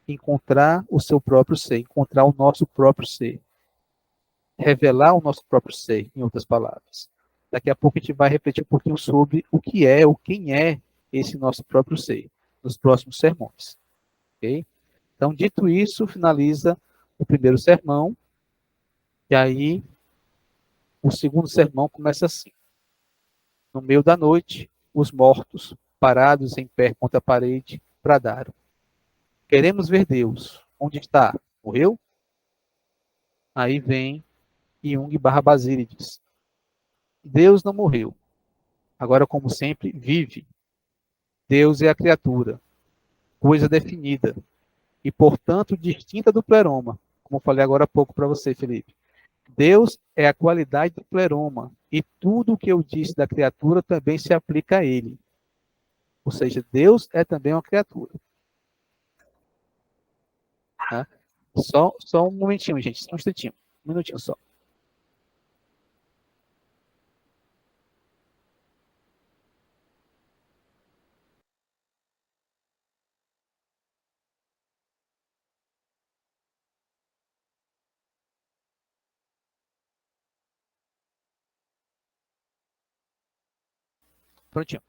encontrar o seu próprio ser, encontrar o nosso próprio ser. Revelar o nosso próprio ser, em outras palavras. Daqui a pouco a gente vai refletir um pouquinho sobre o que é, ou quem é esse nosso próprio ser, nos próximos sermões. Ok? Então, dito isso, finaliza o primeiro sermão, e aí o segundo sermão começa assim. No meio da noite, os mortos, parados em pé contra a parede, bradaram. Queremos ver Deus. Onde está? Morreu? Aí vem Jung barra Basílides. Deus não morreu. Agora, como sempre, vive. Deus é a criatura, coisa definida, e, portanto, distinta do pleroma, como eu falei agora há pouco para você, Felipe. Deus é a qualidade do pleroma, e tudo o que eu disse da criatura também se aplica a ele. Ou seja, Deus é também uma criatura. Tá? Só um momentinho, gente, só um instantinho. Um minutinho só. Prontinho.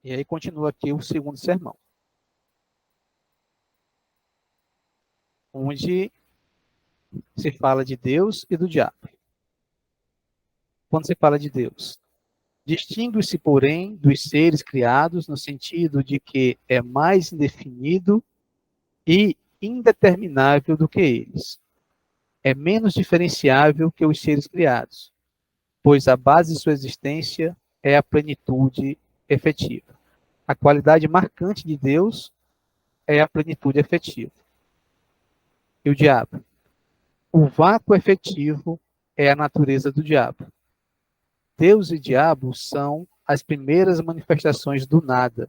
E aí continua aqui o segundo sermão, onde se fala de Deus e do diabo. Quando se fala de Deus, distingue-se, porém, dos seres criados no sentido de que é mais indefinido e indeterminável do que eles. É menos diferenciável que os seres criados, pois a base de sua existência é a plenitude efetiva. A qualidade marcante de Deus é a plenitude efetiva. E o diabo? O vácuo efetivo é a natureza do diabo. Deus e diabo são as primeiras manifestações do nada,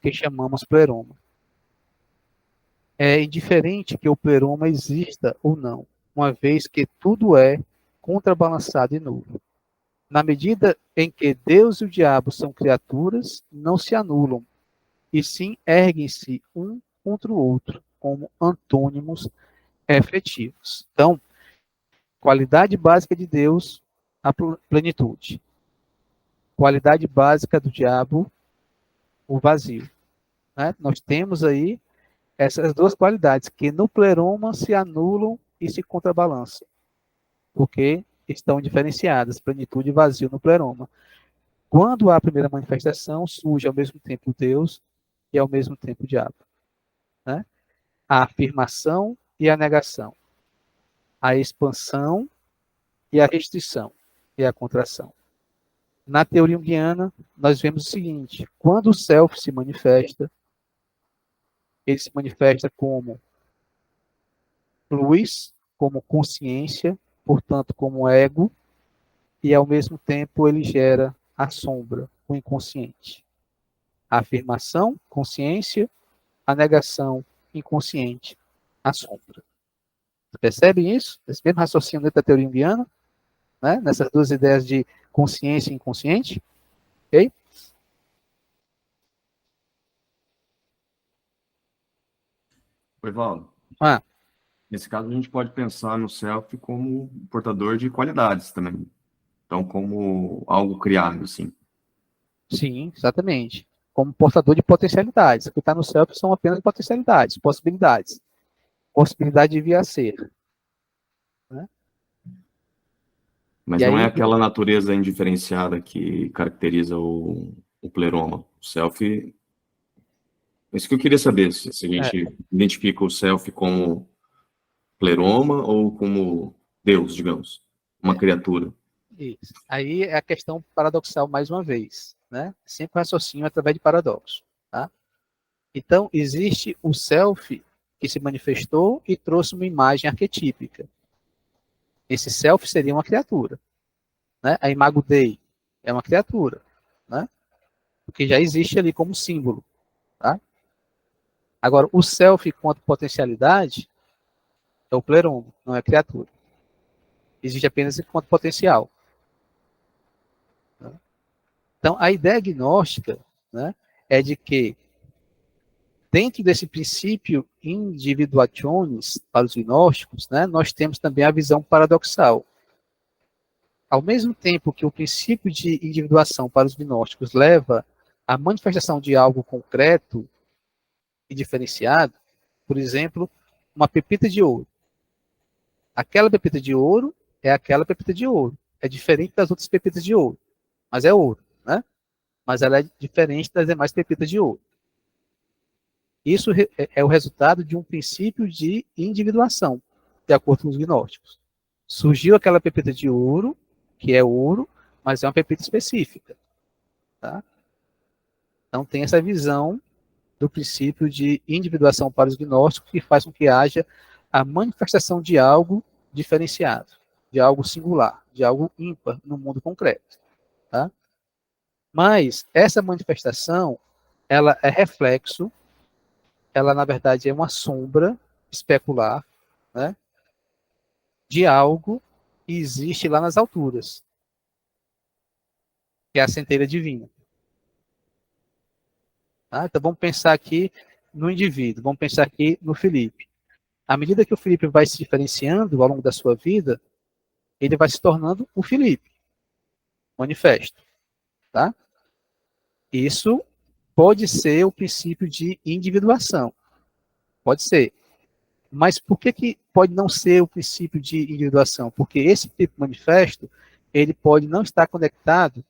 que chamamos pleroma. É indiferente que o pleroma exista ou não, uma vez que tudo é contrabalançado e nulo. Na medida em que Deus e o diabo são criaturas, não se anulam, e sim erguem-se um contra o outro, como antônimos efetivos. Então, qualidade básica de Deus, a plenitude. Qualidade básica do diabo, o vazio. Né? Nós temos aí essas duas qualidades, que no pleroma se anulam e se contrabalançam, porque estão diferenciadas, plenitude e vazio no pleroma. Quando há a primeira manifestação, surge ao mesmo tempo Deus e ao mesmo tempo o diabo. Né? A afirmação e a negação. A expansão e a restrição, e a contração. Na teoria junguiana, nós vemos o seguinte: quando o self se manifesta, ele se manifesta como luz, como consciência, portanto, como ego, e ao mesmo tempo ele gera a sombra, o inconsciente. A afirmação, consciência, a negação, inconsciente, a sombra. Você percebe isso? Esse mesmo raciocínio dentro da teoria junguiana, né? Nessas duas ideias de consciência e inconsciente. Ok? Oi, Valdo. Ah, Nesse caso, a gente pode pensar no self como portador de qualidades também. Então, como algo criado, assim. sim, exatamente. Como portador de potencialidades. O que está no self são apenas potencialidades, possibilidades. Possibilidade de vir a ser. Né? Mas E não é aí, aquela natureza indiferenciada que caracteriza o pleroma. O self. É isso que eu queria saber, se a é, gente identifica o self como pleroma ou como Deus, digamos, uma criatura. isso. Aí é a questão paradoxal mais uma vez. Né? Sempre raciocínio através de paradoxo. Tá? Então, existe o self que se manifestou e trouxe uma imagem arquetípica. Esse self seria uma criatura. Né? A imago Dei é uma criatura. Né? Porque já existe ali como símbolo. Tá? Agora, o self quanto potencialidade é o pleroma, não é criatura. Existe apenas enquanto potencial. Tá? Então, a ideia gnóstica, né, é de que, dentro desse princípio individuationis para os gnósticos, né, nós temos também a visão paradoxal. Ao mesmo tempo que o princípio de individuação para os gnósticos leva à manifestação de algo concreto e diferenciado, por exemplo, uma pepita de ouro. Aquela pepita de ouro é aquela pepita de ouro. É diferente das outras pepitas de ouro, mas é ouro, né? Mas ela é diferente das demais pepitas de ouro. Isso é o resultado de um princípio de individuação, de acordo com os gnósticos. Surgiu aquela pepita de ouro, que é ouro, mas é uma pepita específica. Tá? Então tem essa visão do princípio de individuação para os gnósticos que faz com que haja a manifestação de algo diferenciado, de algo singular, de algo ímpar no mundo concreto. Tá? Mas essa manifestação, ela é reflexo, ela na verdade é uma sombra especular, né, de algo que existe lá nas alturas, que é a centelha divina. Tá? Então vamos pensar aqui no indivíduo, vamos pensar aqui no Felipe. À medida que o Felipe vai se diferenciando ao longo da sua vida, ele vai se tornando o Felipe, manifesto. Tá? Isso pode ser o princípio de individuação. Pode ser. Mas por que pode não ser o princípio de individuação? Porque esse tipo manifesto, ele pode não estar conectado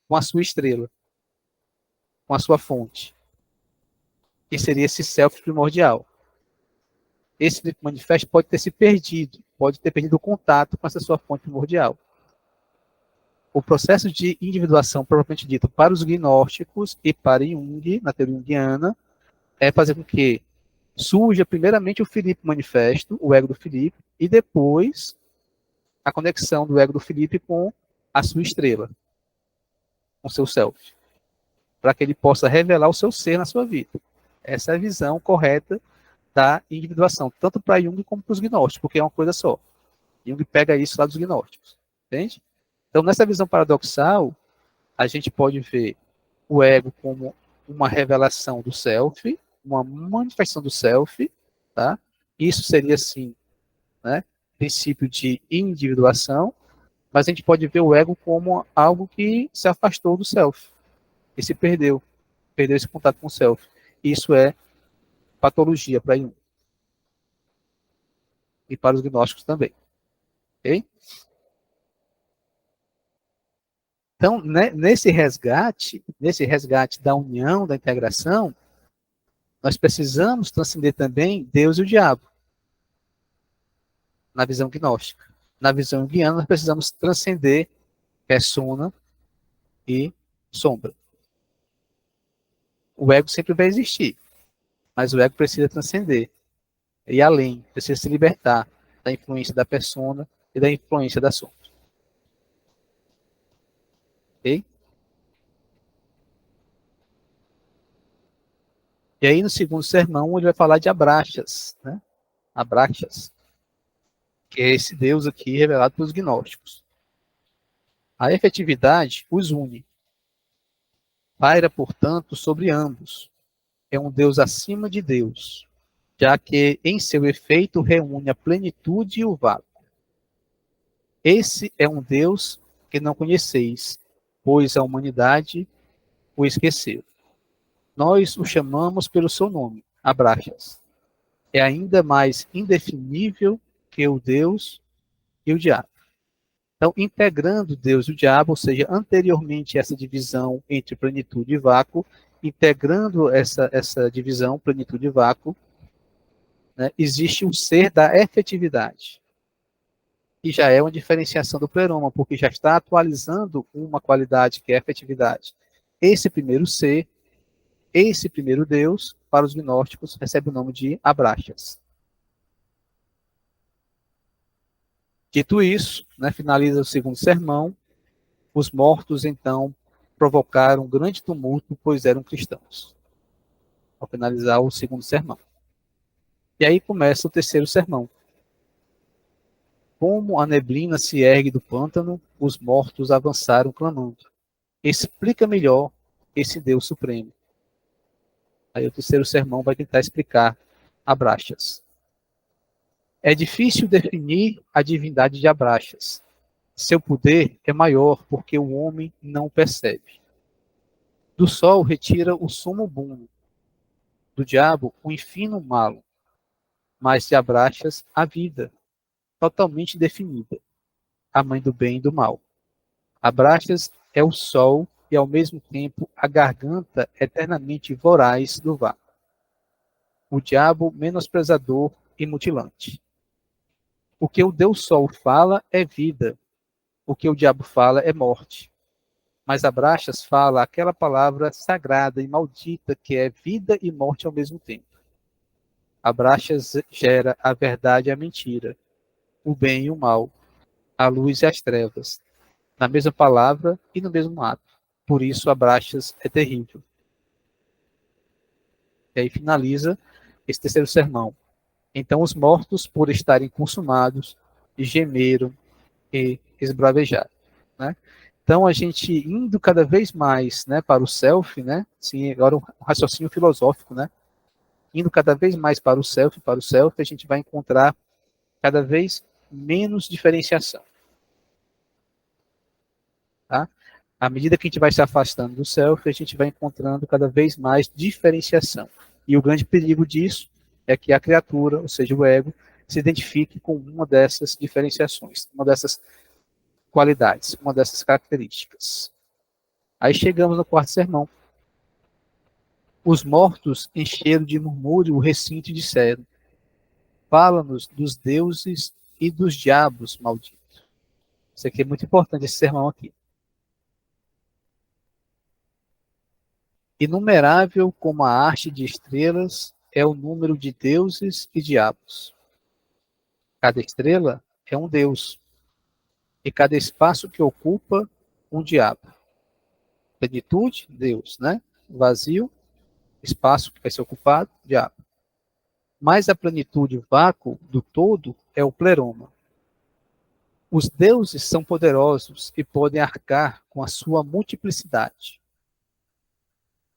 com a sua estrela, com a sua fonte, que seria esse self primordial. Esse tipo manifesto pode ter se perdido, pode ter perdido o contato com essa sua fonte primordial. O processo de individuação, propriamente dito, para os gnósticos e para Jung, na teoria junguiana, é fazer com que surja primeiramente o Felipe manifesto, o ego do Felipe, e depois a conexão do ego do Felipe com a sua estrela, com o seu self, para que ele possa revelar o seu ser na sua vida. Essa é a visão correta da individuação, tanto para Jung como para os gnósticos, porque é uma coisa só. Jung pega isso lá dos gnósticos, entende? Então, nessa visão paradoxal, a gente pode ver o ego como uma revelação do self, uma manifestação do self, tá? Isso seria, assim, né, princípio de individuação, mas a gente pode ver o ego como algo que se afastou do self, e se perdeu esse contato com o self. Isso é patologia para Jung. E para os gnósticos também. Ok? Então, né, nesse resgate da união, da integração, nós precisamos transcender também Deus e o diabo, na visão gnóstica. Na visão junguiana, nós precisamos transcender persona e sombra. O ego sempre vai existir, mas o ego precisa transcender. E além, precisa se libertar da influência da persona e da influência da sombra. Ok? E aí, no segundo sermão, ele vai falar de Abraxas, né? Abraxas, que é esse Deus aqui revelado pelos gnósticos. A efetividade os une. Paira, portanto, sobre ambos. É um Deus acima de Deus, já que em seu efeito reúne a plenitude e o vácuo. Esse é um Deus que não conheceis, pois a humanidade o esqueceu. Nós o chamamos pelo seu nome, Abraxas. É ainda mais indefinível que o Deus e o diabo. Então, integrando Deus e o diabo, ou seja, anteriormente essa divisão entre plenitude e vácuo, integrando essa divisão, plenitude e vácuo, né, existe um ser da efetividade. E já é uma diferenciação do pleroma, porque já está atualizando uma qualidade que é a efetividade. Esse primeiro ser, esse primeiro Deus, para os gnósticos, recebe o nome de Abraxas. Dito isso, né, finaliza o segundo sermão. Os mortos, então, provocaram um grande tumulto, pois eram cristãos. Ao finalizar o segundo sermão. E aí começa o terceiro sermão. Como a neblina se ergue do pântano, os mortos avançaram clamando. explica melhor esse Deus supremo. Aí o terceiro sermão vai tentar explicar Abraxas. É difícil definir a divindade de Abraxas. Seu poder é maior porque o homem não percebe. Do sol retira o sumo bom, do diabo o infino malo, mas de Abraxas a vida, totalmente definida, a mãe do bem e do mal. Abraxas é o sol e ao mesmo tempo a garganta eternamente voraz do vácuo. O diabo menosprezador e mutilante. O que o Deus Sol fala é vida, o que o diabo fala é morte. Mas Abraxas fala aquela palavra sagrada e maldita que é vida e morte ao mesmo tempo. Abraxas gera a verdade e a mentira, o bem e o mal, a luz e as trevas, na mesma palavra e no mesmo ato. Por isso Abraxas é terrível. E aí finaliza esse terceiro sermão. Então os mortos, por estarem consumados, gemeram e esbravejaram, né? Então a gente indo cada vez mais, né, para o self, né? Sim, agora um raciocínio filosófico, né? Indo cada vez mais para o self, a gente vai encontrar cada vez menos diferenciação, tá? À medida que a gente vai se afastando do self, a gente vai encontrando cada vez mais diferenciação. E o grande perigo disso é que a criatura, ou seja, o ego, se identifique com uma dessas diferenciações, uma dessas qualidades, uma dessas características. Aí chegamos no quarto sermão. Os mortos encheram de murmúrio o recinto e disseram: fala-nos dos deuses e dos diabos malditos. Isso aqui é muito importante, esse sermão aqui. Inumerável como a arte de estrelas é o número de deuses e diabos. Cada estrela é um deus, e cada espaço que ocupa, um diabo. Plenitude, Deus, né? Vazio, espaço que vai ser ocupado, diabo. Mas a plenitude, vácuo do todo, é o pleroma. Os deuses são poderosos e podem arcar com a sua multiplicidade,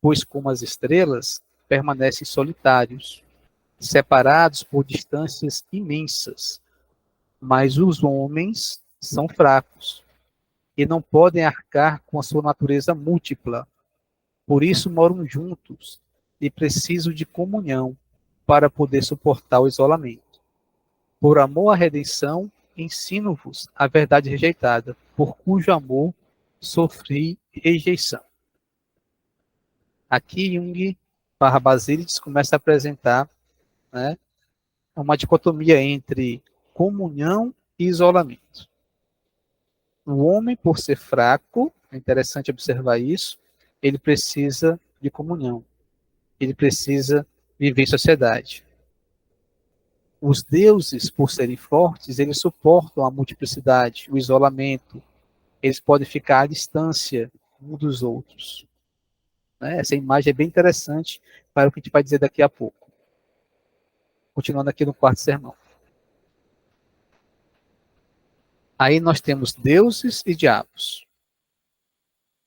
pois como as estrelas, permanecem solitários, separados por distâncias imensas. Mas os homens são fracos e não podem arcar com a sua natureza múltipla. Por isso moram juntos e precisam de comunhão para poder suportar o isolamento. Por amor à redenção, ensino-vos a verdade rejeitada, por cujo amor sofri rejeição. Aqui Jung barra Basílides começa a apresentar, né, uma dicotomia entre comunhão e isolamento. O homem, por ser fraco, é interessante observar isso, ele precisa de comunhão, ele precisa viver em sociedade. Os deuses, por serem fortes, eles suportam a multiplicidade, o isolamento, eles podem ficar à distância um dos outros. Né? Essa imagem é bem interessante para o que a gente vai dizer daqui a pouco. Continuando aqui no quarto sermão. Aí nós temos deuses e diabos.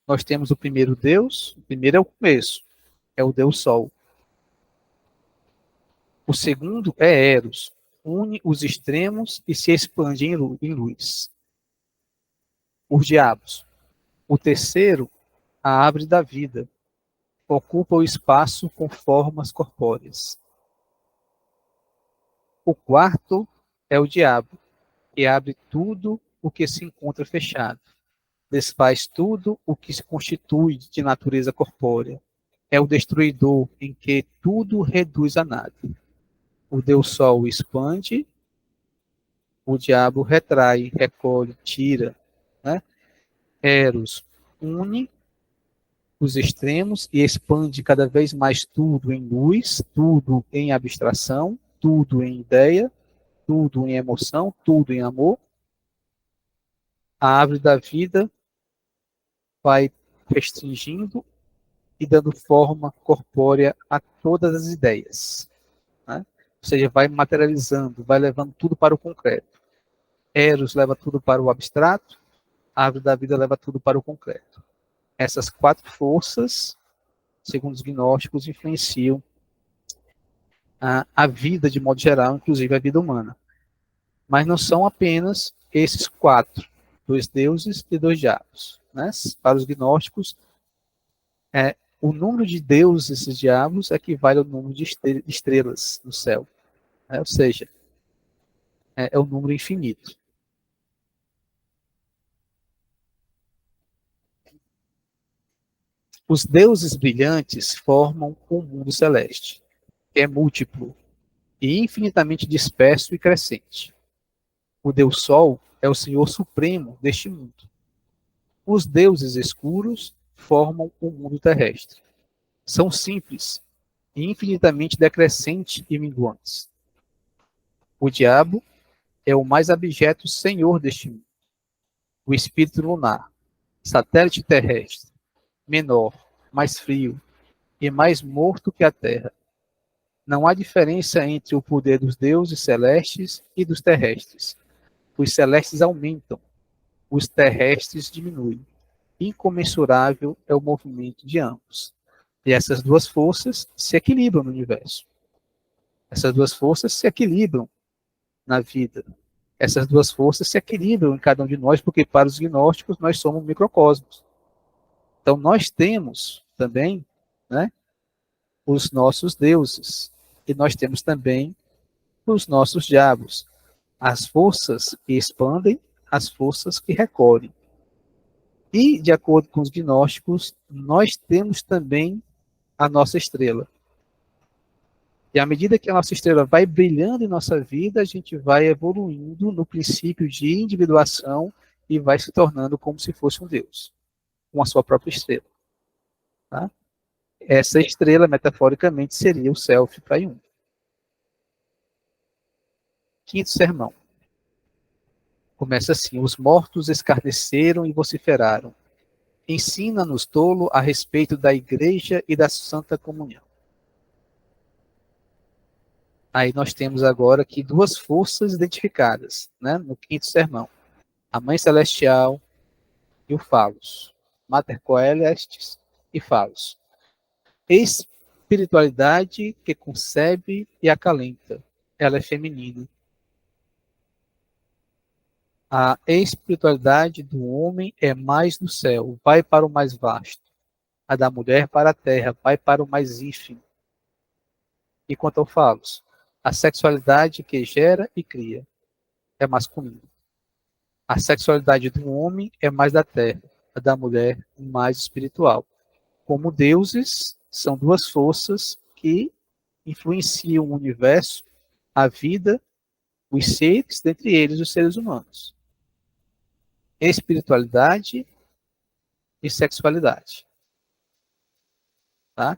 Nós temos o primeiro Deus, o primeiro é o começo, é o Deus Sol. O segundo é Eros, une os extremos e se expande em luz. Os diabos. O terceiro, a árvore da vida, ocupa o espaço com formas corpóreas. O quarto é o diabo, que abre tudo o que se encontra fechado, desfaz tudo o que se constitui de natureza corpórea. É o destruidor em que tudo reduz a nada. O Deus Sol expande, o diabo retrai, recolhe, tira, né? Eros une os extremos e expande cada vez mais tudo em luz, tudo em abstração, tudo em ideia, tudo em emoção, tudo em amor. A árvore da vida vai restringindo e dando forma corpórea a todas as ideias. Né? Ou seja, vai materializando, vai levando tudo para o concreto. Eros leva tudo para o abstrato, a árvore da vida leva tudo para o concreto. essas 4 forças, segundo os gnósticos, influenciam a vida de modo geral, inclusive a vida humana. Mas não são apenas esses 4, 2 deuses e 2 diabos. Né? Para os gnósticos, o número de deuses e diabos equivale ao número de estrelas no céu. Ou seja, é um número infinito. Os deuses brilhantes formam um mundo celeste, que é múltiplo e infinitamente disperso e crescente. O Deus Sol é o Senhor Supremo deste mundo. Os deuses escuros formam o mundo terrestre. São simples e infinitamente decrescentes e minguantes. O diabo é o mais abjeto senhor deste mundo. O espírito lunar, satélite terrestre, menor, mais frio e mais morto que a terra. Não há diferença entre o poder dos deuses celestes e dos terrestres. Os celestes aumentam, os terrestres diminuem. Incomensurável é o movimento de ambos. E essas 2 forças se equilibram no universo. Essas 2 forças se equilibram na vida. Essas 2 forças se equilibram em cada um de nós, porque para os gnósticos nós somos microcosmos. Então nós temos também, né, os nossos deuses. E nós temos também os nossos diabos. As forças que expandem, as forças que recolhem. E, de acordo com os gnósticos, nós temos também a nossa estrela. E à medida que a nossa estrela vai brilhando em nossa vida, a gente vai evoluindo no princípio de individuação e vai se tornando como se fosse um Deus, com a sua própria estrela. Tá? Essa estrela, metaforicamente, seria o Self para Jung. Quinto sermão. Começa assim: os mortos escarneceram e vociferaram. Ensina-nos, tolo, a respeito da igreja e da santa comunhão. Aí nós temos agora aqui 2 forças identificadas, né, no quinto sermão. A Mãe Celestial e o Falos. Mater Coelestis e Falos. Espiritualidade que concebe e acalenta. Ela é feminina. A espiritualidade do homem é mais do céu, vai para o mais vasto. A da mulher para a terra, vai para o mais ínfimo. E quanto ao Falos, a sexualidade que gera e cria é masculina. A sexualidade do homem é mais da terra, a da mulher mais espiritual. Como deuses, são 2 forças que influenciam o universo, a vida, os seres, dentre eles os seres humanos. Espiritualidade e sexualidade. Tá?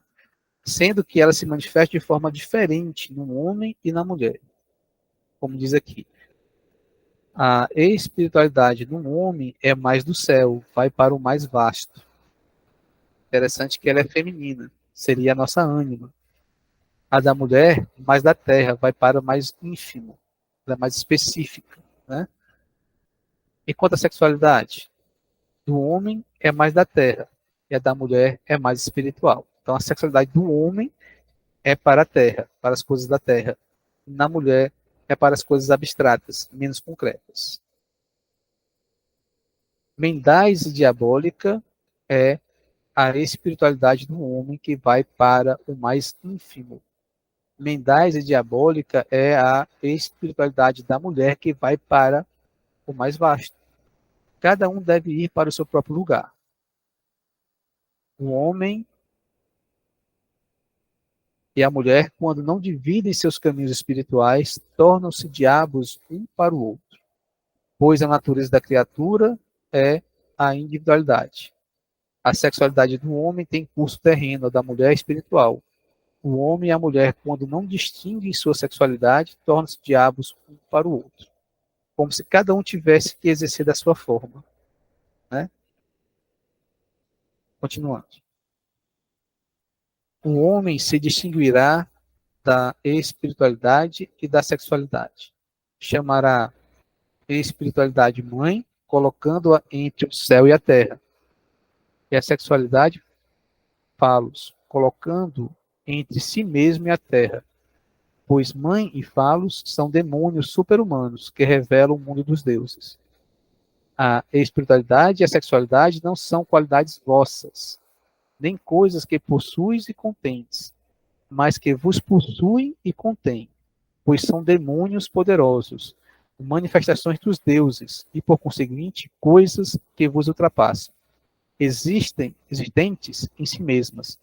Sendo que ela se manifesta de forma diferente no homem e na mulher. Como diz aqui. A espiritualidade no homem é mais do céu, vai para o mais vasto. Interessante que ela é feminina, seria a nossa ânima. A da mulher, mais da terra, vai para o mais ínfimo, ela é mais específica. Né? E quanto à sexualidade? Do homem é mais da terra, e a da mulher é mais espiritual. Então a sexualidade do homem é para a terra, para as coisas da terra. Na mulher é para as coisas abstratas, menos concretas. Mendaz e diabólica é a espiritualidade do homem que vai para o mais ínfimo. Mendaz e diabólica é a espiritualidade da mulher que vai para o mais vasto. Cada um deve ir para o seu próprio lugar. O homem e a mulher, quando não dividem seus caminhos espirituais, tornam-se diabos um para o outro, pois a natureza da criatura é a individualidade. A sexualidade do homem tem curso terreno, a da mulher é espiritual. O homem e a mulher, quando não distinguem sua sexualidade, tornam-se diabos um para o outro, como se cada um tivesse que exercer da sua forma. Né? Continuando. O homem se distinguirá da espiritualidade e da sexualidade. Chamará espiritualidade mãe, colocando-a entre o céu e a terra. E a sexualidade, Falos, colocando entre si mesmo e a terra, pois mãe e Falos são demônios super-humanos que revelam o mundo dos deuses. A espiritualidade e a sexualidade não são qualidades vossas, nem coisas que possuis e contendes, mas que vos possuem e contêm, pois são demônios poderosos, manifestações dos deuses, e por conseguinte, coisas que vos ultrapassam. Existentes em si mesmas.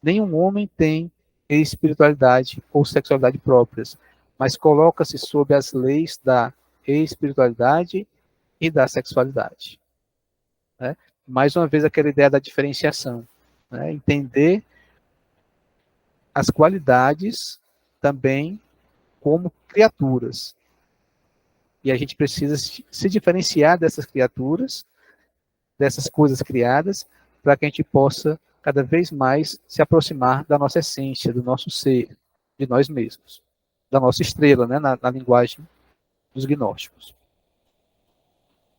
Nenhum homem tem espiritualidade ou sexualidade próprias, mas coloca-se sob as leis da espiritualidade e da sexualidade. Né? Mais uma vez, aquela ideia da diferenciação. Né? Entender as qualidades também como criaturas. E a gente precisa se diferenciar dessas criaturas, dessas coisas criadas, para que a gente possa cada vez mais se aproximar da nossa essência, do nosso ser, de nós mesmos, da nossa estrela, né, na linguagem dos gnósticos.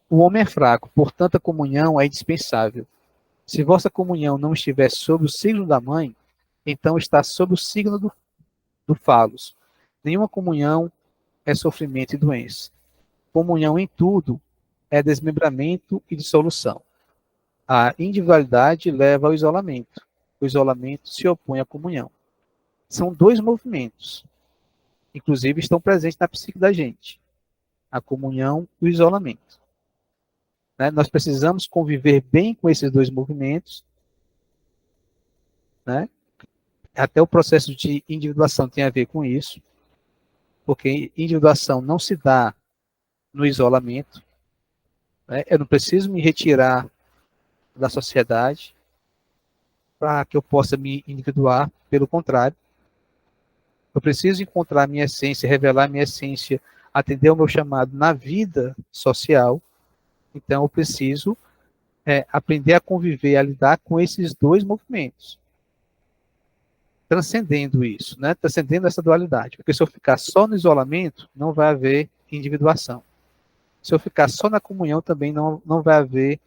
O homem é fraco, portanto a comunhão é indispensável. Se vossa comunhão não estiver sob o signo da mãe, então está sob o signo do Falos. Nenhuma comunhão é sofrimento e doença. Comunhão em tudo é desmembramento e dissolução. A individualidade leva ao isolamento. O isolamento se opõe à comunhão. São dois movimentos, inclusive estão presentes na psique da gente: a comunhão e o isolamento. Né? Nós precisamos conviver bem com esses dois movimentos. Né? Até o processo de individuação tem a ver com isso, porque individuação não se dá no isolamento. Né? Eu não preciso me retirar da sociedade para que eu possa me individuar, pelo contrário. Eu preciso encontrar a minha essência, revelar a minha essência, atender ao meu chamado na vida social. Então, eu preciso aprender a conviver, a lidar com esses dois movimentos. Transcendendo isso, né? Transcendendo essa dualidade. Porque se eu ficar só no isolamento, não vai haver individuação. Se eu ficar só na comunhão, também não vai haver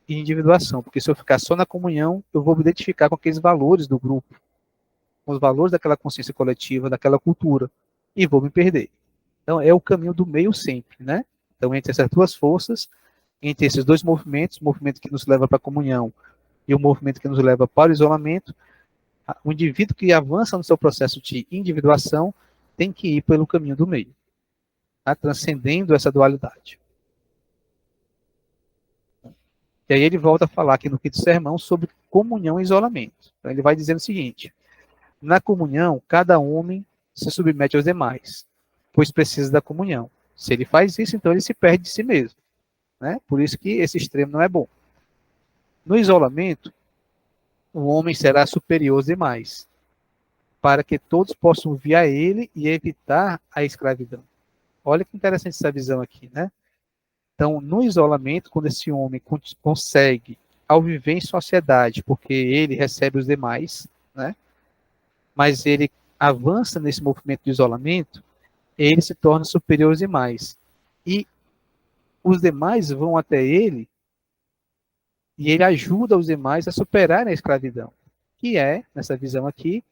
individuação. Porque se eu ficar só na comunhão, eu vou me identificar com aqueles valores do grupo, com os valores daquela consciência coletiva, daquela cultura, e vou me perder. Então, é o caminho do meio sempre, né? Então, entre essas duas forças, entre esses dois movimentos, o movimento que nos leva para a comunhão e o movimento que nos leva para o isolamento, o indivíduo que avança no seu processo de individuação tem que ir pelo caminho do meio, tá? Transcendendo essa dualidade. E aí ele volta a falar aqui no quinto sermão sobre comunhão e isolamento. Então, ele vai dizendo o seguinte: na comunhão, cada homem se submete aos demais, pois precisa da comunhão. Se ele faz isso, então ele se perde de si mesmo. Né? Por isso que esse extremo não é bom. No isolamento, o homem será superior aos demais, para que todos possam vir a ele e evitar a escravidão. Olha que interessante essa visão aqui, né? Então, no isolamento, quando esse homem consegue, ao viver em sociedade, porque ele recebe os demais, né? Mas ele avança nesse movimento de isolamento, ele se torna superior aos demais. E os demais vão até ele e ele ajuda os demais a superar a escravidão, que é, nessa visão aqui,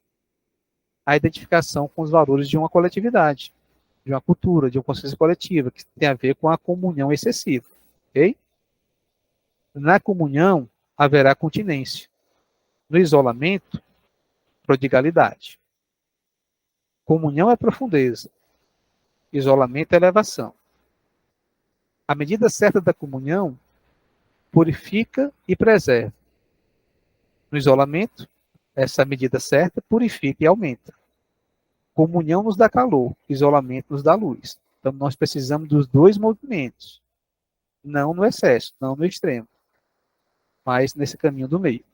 a identificação com os valores de uma coletividade, de uma cultura, de uma consciência coletiva, que tem a ver com a comunhão excessiva. Okay? Na comunhão, haverá continência. No isolamento, prodigalidade. Comunhão é profundeza. Isolamento é elevação. A medida certa da comunhão purifica e preserva. No isolamento, essa medida certa purifica e aumenta. Comunhão nos dá calor, isolamento nos dá luz. Então, nós precisamos dos dois movimentos. Não no excesso, não no extremo, mas nesse caminho do meio.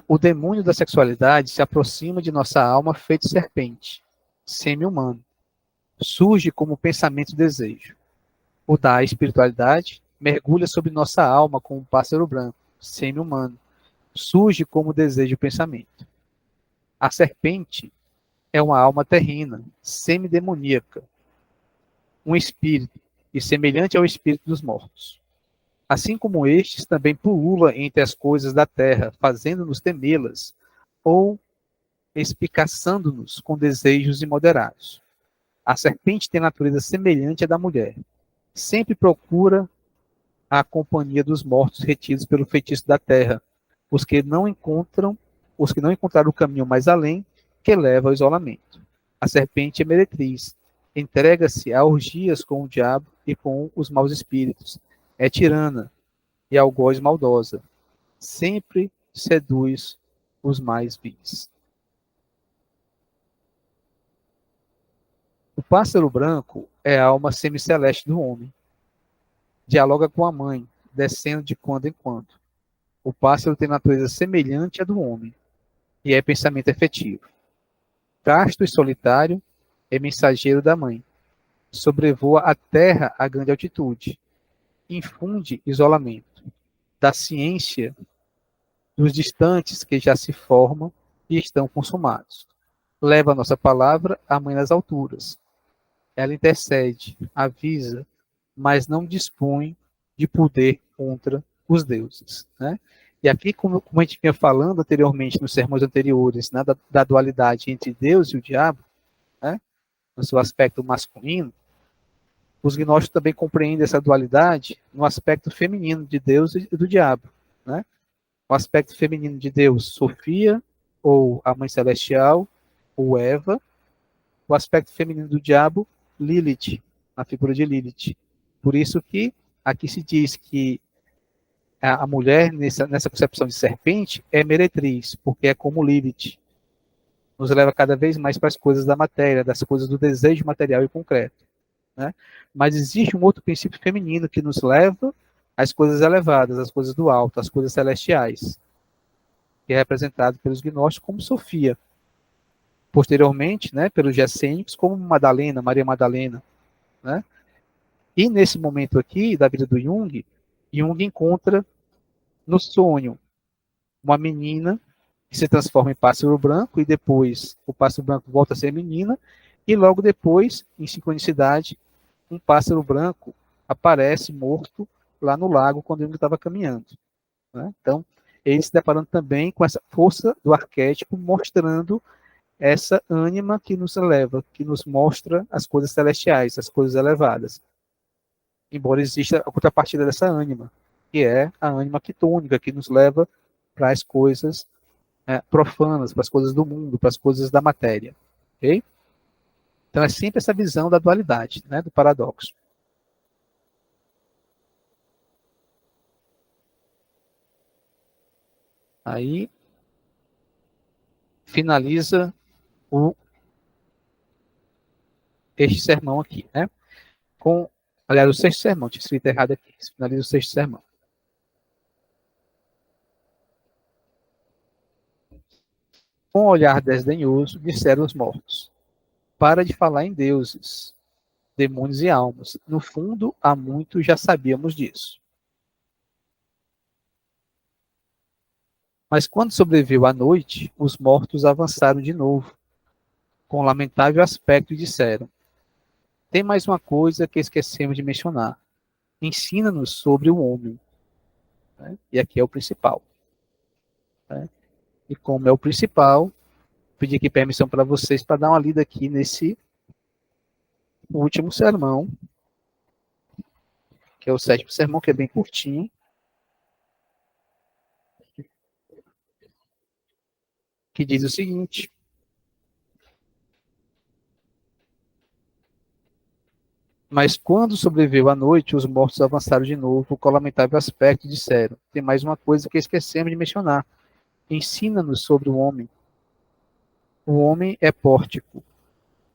O demônio da sexualidade se aproxima de nossa alma feito serpente, semi-humano. Surge como pensamento e desejo. O da espiritualidade mergulha sobre nossa alma como um pássaro branco, semi-humano. Surge como desejo e pensamento. A serpente é uma alma terrena, semidemoníaca, um espírito, e semelhante ao espírito dos mortos. Assim como estes, também pulula entre as coisas da terra, fazendo-nos temê-las, ou espicaçando-nos com desejos imoderados. A serpente tem natureza semelhante à da mulher. Sempre procura a companhia dos mortos retidos pelo feitiço da terra, os que não encontram, os que não encontraram o caminho mais além, que leva ao isolamento. A serpente é meretriz, entrega-se a orgias com o diabo e com os maus espíritos. É tirana e algoz maldosa. Sempre seduz os mais vis. O pássaro branco é a alma semiceleste do homem. Dialoga com a mãe, descendo de quando em quando. O pássaro tem natureza semelhante à do homem e é pensamento efetivo. Casto e solitário, é mensageiro da mãe. Sobrevoa a terra a grande altitude. Infunde isolamento. Da ciência dos distantes que já se formam e estão consumados. Leva a nossa palavra à mãe nas alturas. Ela intercede, avisa, mas não dispõe de poder contra os deuses. Né? E aqui, como a gente vinha falando anteriormente, nos sermões anteriores, né, da dualidade entre Deus e o diabo, né, no seu aspecto masculino, os gnósticos também compreendem essa dualidade no aspecto feminino de Deus e do diabo. Né? O aspecto feminino de Deus, Sofia, ou a Mãe Celestial, ou Eva. O aspecto feminino do diabo, Lilith, a figura de Lilith. Por isso que aqui se diz que a mulher, nessa concepção de serpente, é meretriz, porque é como Lilith. Nos leva cada vez mais para as coisas da matéria, das coisas do desejo material e concreto. Né? Mas existe um outro princípio feminino que nos leva às coisas elevadas, às coisas do alto, às coisas celestiais, que é representado pelos gnósticos como Sofia. Posteriormente, né, pelos gessênicos, como Madalena, Maria Madalena. Né? E nesse momento aqui da vida do Jung, Jung encontra no sonho uma menina que se transforma em pássaro branco e depois o pássaro branco volta a ser menina e logo depois, em sincronicidade, um pássaro branco aparece morto lá no lago quando Jung estava caminhando. Né? Então, ele se deparando também com essa força do arquétipo, mostrando essa ânima que nos eleva, que nos mostra as coisas celestiais, as coisas elevadas. Embora exista a contrapartida dessa ânima, que é a ânima quitônica, que nos leva para as coisas profanas, para as coisas do mundo, para as coisas da matéria. Okay? Então é sempre essa visão da dualidade, né, do paradoxo. Aí finaliza este sermão aqui, né? Aliás, o sexto sermão, tinha escrito errado aqui. Finaliza o sexto sermão. Com um olhar desdenhoso, disseram os mortos: para de falar em deuses, demônios e almas. No fundo, há muito já sabíamos disso. Mas quando sobreveio a noite, os mortos avançaram de novo, com lamentável aspecto, e disseram: tem mais uma coisa que esquecemos de mencionar. Ensina-nos sobre o homem. Né? E aqui é o principal. Né? E como é o principal, pedi aqui permissão para vocês para dar uma lida aqui nesse último sermão, que é o sétimo sermão, que é bem curtinho, que diz o seguinte: mas quando sobreveio a noite, os mortos avançaram de novo com lamentável aspecto e disseram: tem mais uma coisa que esquecemos de mencionar. Ensina-nos sobre o homem. O homem é pórtico,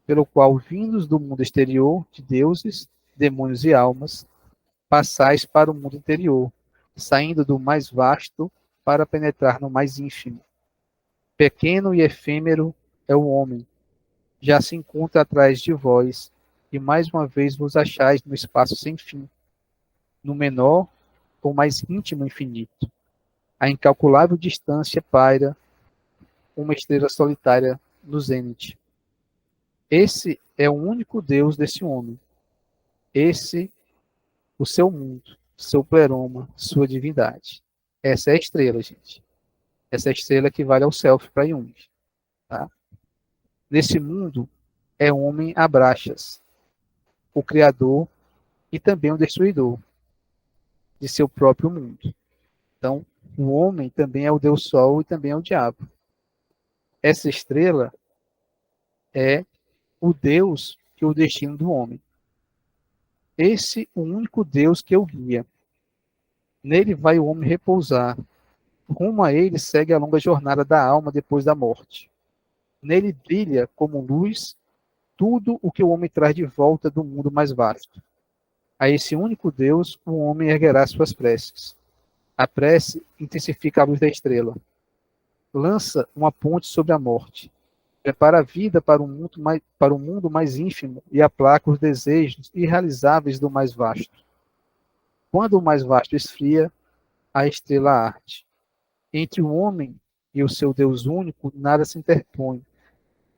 pelo qual, vindos do mundo exterior, de deuses, demônios e almas, passais para o mundo interior, saindo do mais vasto para penetrar no mais ínfimo. Pequeno e efêmero é o homem, já se encontra atrás de vós, e mais uma vez vos achais no espaço sem fim, no menor ou mais íntimo infinito. A incalculável distância paira uma estrela solitária no zênite. Esse é o único Deus desse homem. Esse, o seu mundo, seu pleroma, sua divindade. Essa é a estrela, gente. Essa é a estrela que vale ao self para Jung. Tá? Nesse mundo, é homem Abraxas, o criador e também o destruidor de seu próprio mundo. Então, o homem também é o Deus Sol e também é o diabo. Essa estrela é o Deus e o destino do homem. Esse o único Deus que o guia. Nele vai o homem repousar. Rumo a ele segue a longa jornada da alma depois da morte. Nele brilha como luz tudo o que o homem traz de volta do mundo mais vasto. A esse único Deus, o homem erguerá suas preces. A prece intensifica a luz da estrela. Lança uma ponte sobre a morte. Prepara a vida para um mundo mais ínfimo e aplaca os desejos irrealizáveis do mais vasto. Quando o mais vasto esfria, a estrela arde. Entre o homem e o seu Deus único, nada se interpõe,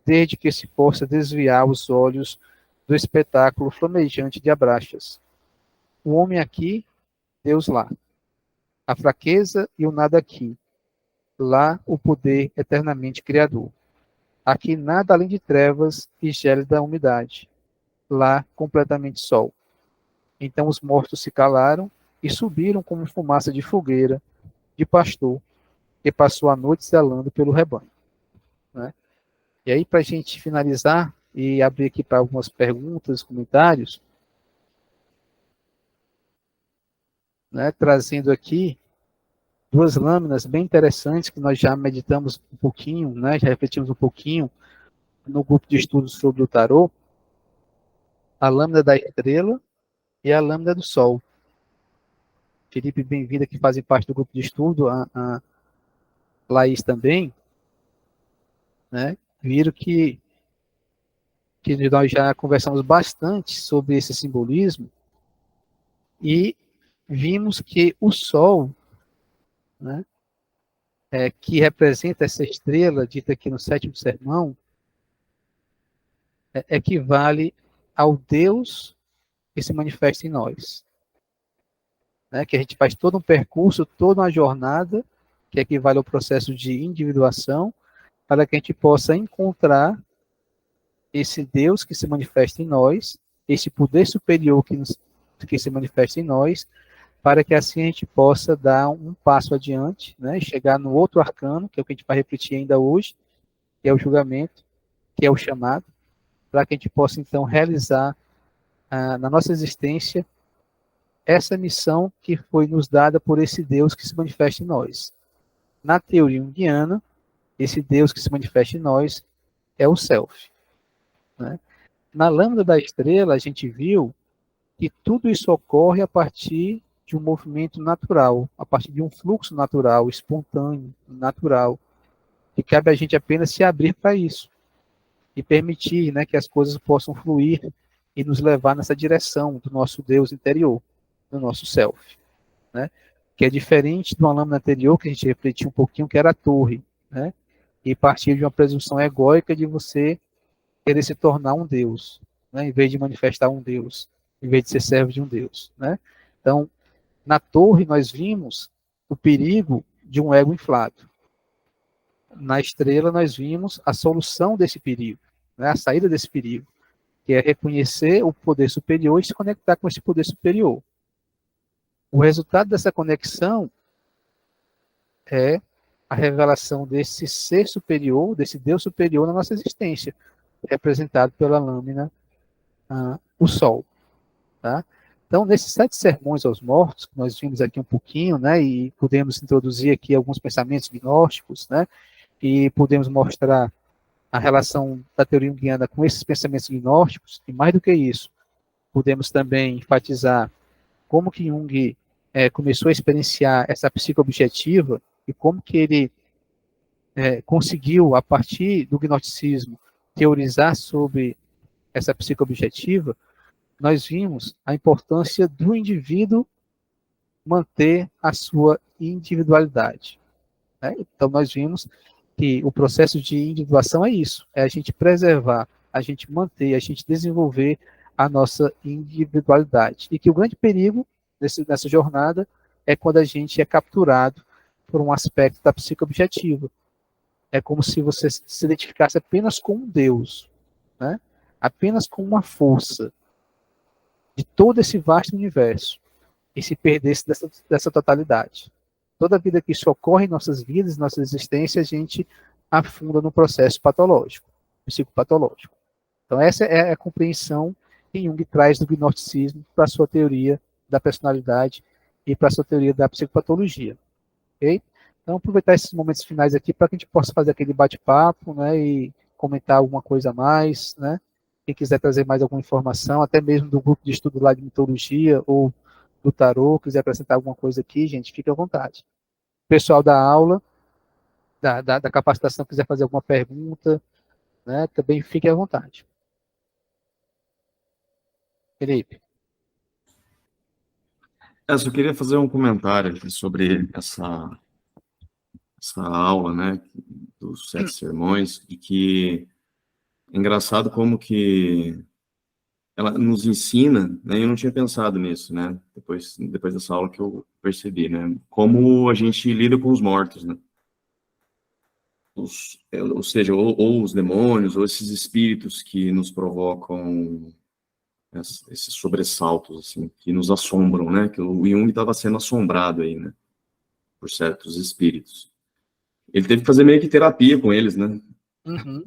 desde que se possa desviar os olhos do espetáculo flamejante de Abraxas. O homem aqui, Deus lá. A fraqueza e o nada aqui. Lá, o poder eternamente criador. Aqui nada além de trevas e gélida umidade. Lá, completamente sol. Então os mortos se calaram e subiram como fumaça de fogueira, de pastor, que passou a noite zelando pelo rebanho. Né? E aí, para a gente finalizar e abrir aqui para algumas perguntas, comentários, né, trazendo aqui duas lâminas bem interessantes que nós já meditamos um pouquinho, né, já refletimos um pouquinho no grupo de estudos sobre o tarô, a lâmina da estrela e a lâmina do sol. Felipe, bem-vinda, que fazem parte do grupo de estudo, a Laís também, né, viram que nós já conversamos bastante sobre esse simbolismo e vimos que o sol, né, que representa essa estrela dita aqui no sétimo sermão, equivale ao Deus que se manifesta em nós. Né, que a gente faz todo um percurso, toda uma jornada, que equivale ao processo de individuação, para que a gente possa encontrar esse Deus que se manifesta em nós, esse poder superior que se manifesta em nós, para que assim a gente possa dar um passo adiante, né, e chegar no outro arcano, que é o que a gente vai repetir ainda hoje, que é o julgamento, que é o chamado, para que a gente possa então realizar na nossa existência essa missão que foi nos dada por esse Deus que se manifesta em nós. Na teoria junguiana, esse Deus que se manifesta em nós é o Self. Né? Na lâmina da estrela, a gente viu que tudo isso ocorre a partir de um movimento natural, a partir de um fluxo natural, espontâneo, natural, que cabe a gente apenas se abrir para isso e permitir, né, que as coisas possam fluir e nos levar nessa direção do nosso Deus interior, do nosso Self. Né? Que é diferente de uma lâmina anterior, que a gente refletiu um pouquinho, que era a torre, né? E partir de uma presunção egóica de você querer se tornar um Deus, né? Em vez de manifestar um Deus, em vez de ser servo de um Deus. Né? Então, na torre nós vimos o perigo de um ego inflado. Na estrela nós vimos a solução desse perigo, né? A saída desse perigo, que é reconhecer o poder superior e se conectar com esse poder superior. O resultado dessa conexão é a revelação desse ser superior, desse Deus superior na nossa existência, representado pela lâmina, o Sol. Tá? Então, nesses 7 sermões aos mortos, que nós vimos aqui um pouquinho, né, e podemos introduzir aqui alguns pensamentos gnósticos, né, e podemos mostrar a relação da teoria junguiana com esses pensamentos gnósticos, e mais do que isso, podemos também enfatizar como que Jung começou a experienciar essa psicoobjetiva e como que ele conseguiu, a partir do gnosticismo, teorizar sobre essa psicoobjetiva, nós vimos a importância do indivíduo manter a sua individualidade. Né? Então, nós vimos que o processo de individuação é isso, é a gente preservar, a gente manter, a gente desenvolver a nossa individualidade. E que o grande perigo nessa jornada é quando a gente é capturado por um aspecto da psique objetiva. É como se você se identificasse apenas com um Deus, né? Apenas com uma força de todo esse vasto universo e se perdesse dessa totalidade. Toda vida que isso ocorre em nossas vidas, nossa existência, a gente afunda no processo patológico, psicopatológico. Então essa é a compreensão que Jung traz do gnosticismo para a sua teoria da personalidade e para a sua teoria da psicopatologia. Ok? Então, aproveitar esses momentos finais aqui para que a gente possa fazer aquele bate-papo, né, e comentar alguma coisa a mais, né? Quem quiser trazer mais alguma informação, até mesmo do grupo de estudo lá de mitologia ou do tarô, quiser apresentar alguma coisa aqui, gente, fique à vontade. O pessoal da aula, da capacitação, quiser fazer alguma pergunta, né, também fique à vontade. Felipe. Eu só queria fazer um comentário aqui sobre essa aula, né, dos 7 sermões, de que é engraçado como que ela nos ensina, né, eu não tinha pensado nisso, né, depois dessa aula que eu percebi, né, como a gente lida com os mortos, né, ou seja, ou os demônios, ou esses espíritos que nos provocam esses sobressaltos, assim, que nos assombram, né, que o Jung estava sendo assombrado aí, né, por certos espíritos. Ele teve que fazer meio que terapia com eles, né? Uhum.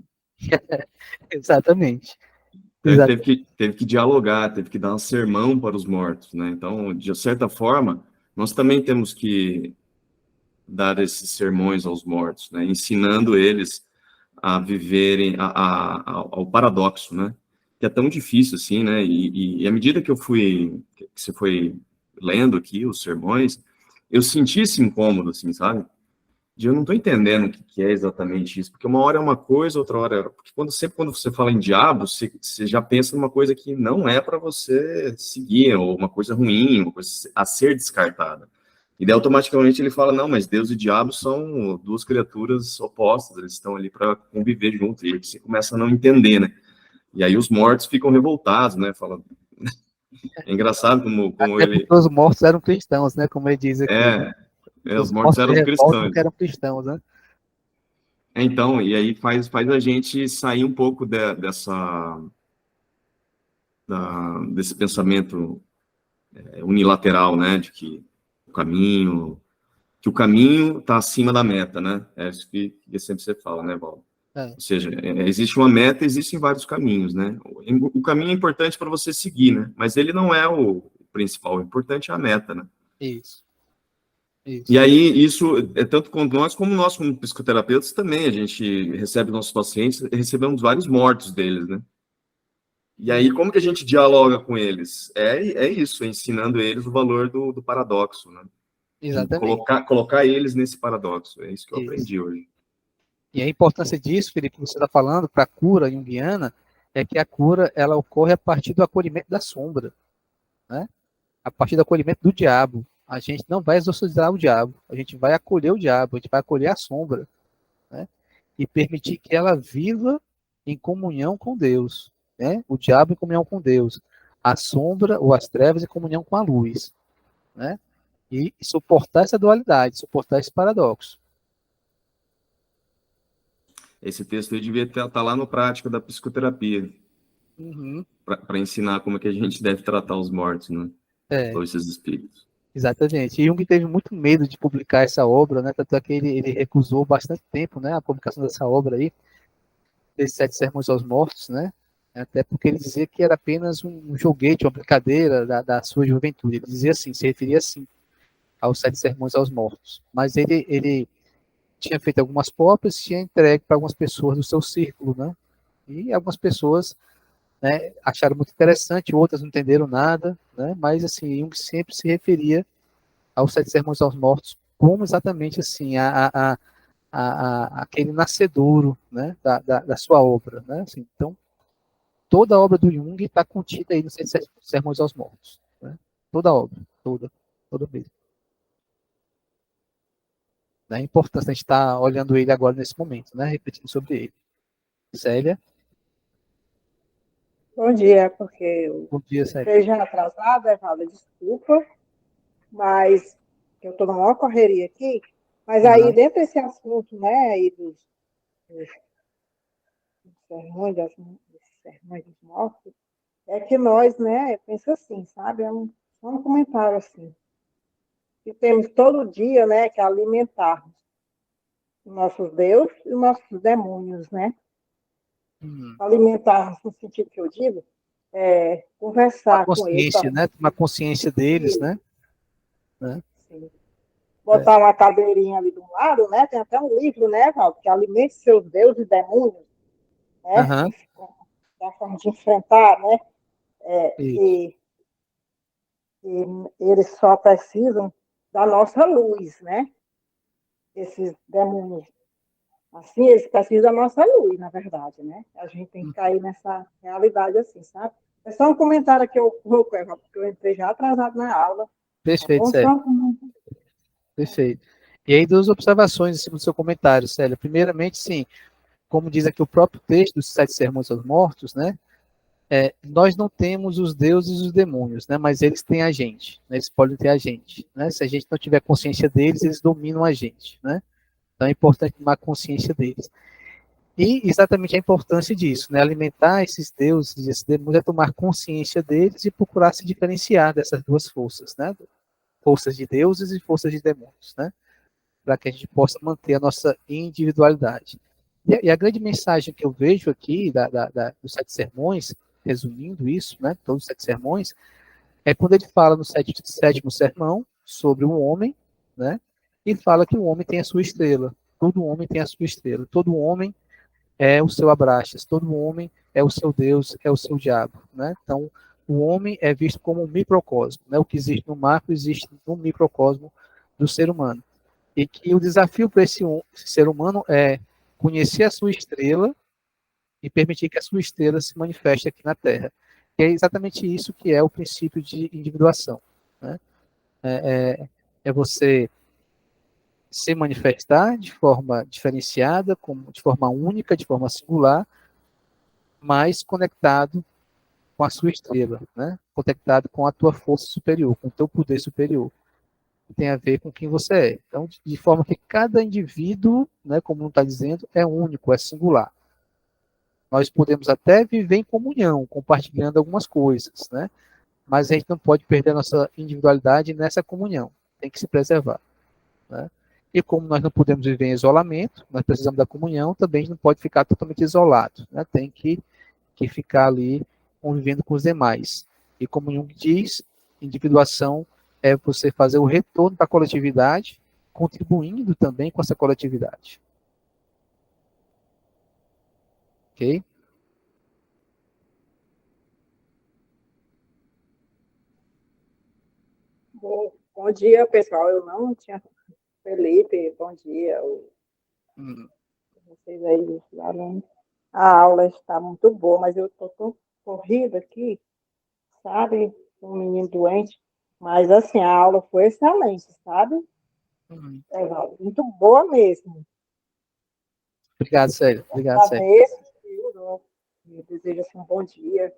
Exatamente. Então ele teve que dialogar, teve que dar um sermão para os mortos, né? Então, de certa forma, nós também temos que dar esses sermões aos mortos, né? Ensinando eles a viverem ao paradoxo, né? Que é tão difícil assim, né? E à medida que que você foi lendo aqui os sermões, eu senti esse incômodo, assim, sabe? Eu não estou entendendo o que é exatamente isso, porque uma hora é uma coisa, outra hora é... Porque sempre quando você fala em diabo, você já pensa numa coisa que não é para você seguir, ou uma coisa ruim, uma coisa a ser descartada. E daí automaticamente ele fala, não, mas Deus e diabo são duas criaturas opostas, eles estão ali para conviver juntos, e aí você começa a não entender, né? E aí os mortos ficam revoltados, né? Fala... É engraçado como Até ele... porque os mortos eram cristãos, né? Como ele diz aqui, né? Os Os mortos mortos se eram revoltam cristãos. porque eram cristãos, né? Então, e aí faz a gente sair um pouco desse pensamento unilateral, né, de que o caminho está acima da meta, né? É isso que sempre você fala, né, Val? É, Ou seja, existe uma meta, existem vários caminhos, né? O caminho é importante para você seguir, né? Mas ele não é o principal, o importante é a meta, né? isso, E isso. aí, isso é tanto com nós, como psicoterapeutas, também a gente recebe nossos pacientes, recebemos vários mortos deles, né? E aí, como que a gente dialoga com eles? É isso, é ensinando eles o valor do paradoxo, né? De Exatamente. colocar eles nesse paradoxo. É isso que eu Isso. aprendi hoje. E a importância disso, Felipe, que você está falando para a cura junguiana, é que a cura ela ocorre a partir do acolhimento da sombra, né? A partir do acolhimento do diabo. A gente não vai exorcizar o diabo, a gente vai acolher o diabo, a gente vai acolher a sombra, né? E permitir que ela viva em comunhão com Deus, né? O diabo em comunhão com Deus, a sombra ou as trevas em comunhão com a luz, né? E suportar essa dualidade, suportar esse paradoxo. Esse texto aí devia estar lá no prático da psicoterapia, Uhum. para ensinar como é que a gente deve tratar os mortos, né? É, Ou esses espíritos. exatamente. E Jung teve muito medo de publicar essa obra, né? Tanto é que ele recusou bastante tempo, né? A publicação dessa obra aí, desses Sete Sermões aos Mortos, né? Até porque ele dizia que era apenas um joguete, uma brincadeira da sua juventude. Ele dizia assim, se referia assim aos Sete Sermões aos Mortos. Mas ele tinha feito algumas cópias, tinha entregue para algumas pessoas do seu círculo, né? E algumas pessoas, né, acharam muito interessante, outras não entenderam nada, né? Mas assim, Jung sempre se referia aos Sete Sermões aos Mortos como exatamente assim aquele nascedouro, né, da sua obra, né? Assim, então toda a obra do Jung está contida aí nos Sete Sermões aos Mortos, né? Toda a obra, toda mesmo. É importante a gente estar olhando ele agora nesse momento, né? Refletindo sobre ele. Célia? Bom dia, porque eu Bom dia, Célia. esteja atrasada, Evalda, desculpa. mas eu estou numa maior correria aqui, mas aí dentro desse assunto, né, aí dos sermões, desses sermões dos mortos, é que nós, né, pensa assim, sabe, só um comentário assim, que temos todo dia, né, que alimentar os nossos deuses e os nossos demônios, né? Alimentar, no sentido que eu digo, conversar com eles. Consciência, né? Tomar consciência deles, né? Sim. Botar uma cadeirinha ali do lado, né? Tem até um livro, né, Valdo, que alimente seus deuses e demônios, né? Da forma de enfrentar, né? E eles só precisam da nossa luz, né? Esses demônios. Assim, eles precisam da nossa luz, na verdade, né? A gente tem que cair nessa realidade assim, sabe? É só um comentário que eu vou colocar, porque eu entrei já atrasado na aula. Perfeito, Célia. Perfeito. E aí, duas observações em cima do seu comentário, Célia. Primeiramente, sim, como diz aqui o próprio texto dos Sete Sermões aos Mortos, né? Nós não temos os deuses e os demônios, né? Mas eles têm a gente, né? Eles podem ter a gente, né? Se a gente não tiver consciência deles, eles dominam a gente, né? Então é importante tomar consciência deles. E exatamente a importância disso, né? Alimentar esses deuses e esses demônios é tomar consciência deles e procurar se diferenciar dessas duas forças, né? Forças de deuses e forças de demônios, né? Para que a gente possa manter a nossa individualidade. E a grande mensagem que eu vejo aqui dos Sete Sermões, resumindo isso, né? Todos os Sete Sermões, é quando ele fala no sétimo sermão sobre o homem, né? E fala que o homem tem a sua estrela. Todo homem tem a sua estrela. Todo homem é o seu Abraxas, todo homem é o seu Deus, é o seu diabo, né? Então, o homem é visto como um microcosmo, né? O que existe no macro existe no microcosmo do ser humano. E que o desafio para esse ser humano é conhecer a sua estrela e permitir que a sua estrela se manifeste aqui na Terra. E é exatamente isso que é o princípio de individuação, né? É você se manifestar de forma diferenciada, de forma única, de forma singular, mais conectado com a sua estrela, né? Conectado com a tua força superior, com o teu poder superior. Tem a ver com quem você é. Então, de forma que cada indivíduo, né, como não está dizendo, é único, é singular. Nós podemos até viver em comunhão, compartilhando algumas coisas, né? Mas a gente não pode perder a nossa individualidade nessa comunhão. Tem que se preservar, né? E como nós não podemos viver em isolamento, nós precisamos da comunhão, também a gente não pode ficar totalmente isolado, né? Tem que ficar ali convivendo com os demais. E como Jung diz, individuação é você fazer o retorno para a coletividade, contribuindo também com essa coletividade. Ok? Bom dia, pessoal. Eu não tinha... Felipe, bom dia. Vocês aí, alunos. A aula está muito boa, mas eu estou tão corrida aqui, sabe? Um menino doente. Mas, assim, a aula foi excelente, sabe? Muito boa mesmo. Obrigado, Célio. Obrigado, Célio. Eu desejo assim, um bom dia.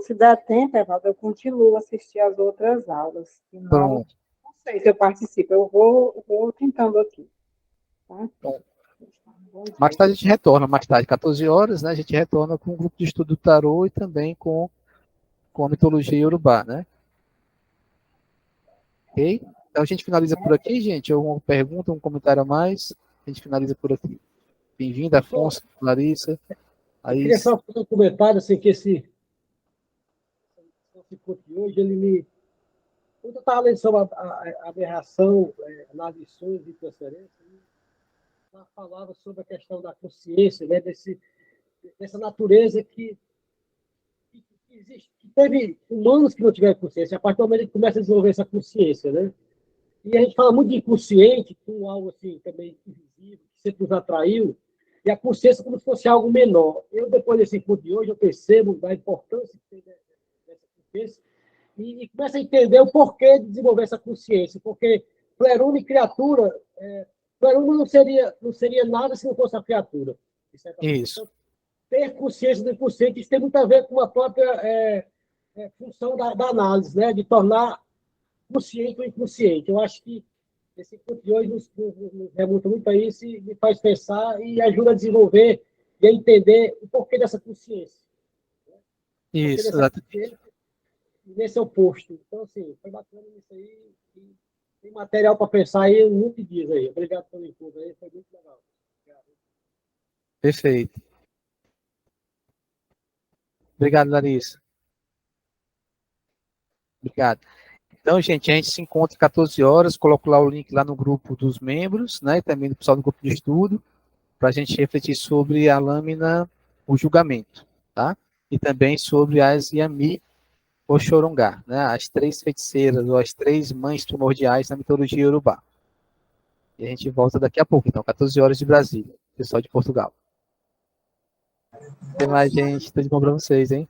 Se der tempo, Evaldo, eu continuo a assistir as outras aulas. Senão, não sei se eu participo. Eu vou tentando aqui. Tá? Mais tarde a gente retorna, mais tarde, 14 horas, né? A gente retorna com o grupo de estudo do tarô e também com a mitologia iorubá, né? Ok? Então a gente finaliza por aqui, gente. Alguma pergunta, um comentário a mais? A gente finaliza por aqui. Bem-vinda, Afonso, Larissa. Eu queria só fazer um comentário, assim, que esse curso de hoje, ele me... Quando eu estava lendo sobre a aberração nas lições de transferência, ela falava sobre a questão da consciência, né, dessa natureza que existe, que teve humanos que não tiveram consciência, a partir do momento que começa a desenvolver essa consciência, né? E a gente fala muito de inconsciente, com algo assim também invisível, que sempre nos atraiu, e a consciência como se fosse algo menor. Eu, depois desse encontro de hoje, eu percebo da importância que tem dessa consciência e começo a entender o porquê de desenvolver essa consciência, porque Pleroma criatura, Pleroma não seria nada se não fosse a criatura. Isso. Então, ter consciência do inconsciente, isso tem muito a ver com a própria função da análise, né? De tornar consciente ou inconsciente. Eu acho que esse encontro de hoje nos remonta muito a isso e me faz pensar e ajuda a desenvolver e a entender o porquê dessa consciência. Isso, Dessa exatamente. consciência nesse oposto. Então, assim, foi bacana isso aí. E tem material para pensar aí muitos dias aí. Obrigado pelo encontro aí, foi muito legal. Obrigado. Perfeito. Obrigado, Larissa. Obrigado. Então, gente, a gente se encontra às 14 horas, coloco lá o link lá no grupo dos membros, né, e também do pessoal do grupo de estudo, para a gente refletir sobre a lâmina, o julgamento, tá? E também sobre as Yami Oxorongá, né, as três feiticeiras, ou as três mães primordiais da mitologia iorubá. E a gente volta daqui a pouco, então, 14 horas de Brasília, pessoal de Portugal. Até mais, gente. Tudo de bom para vocês, hein?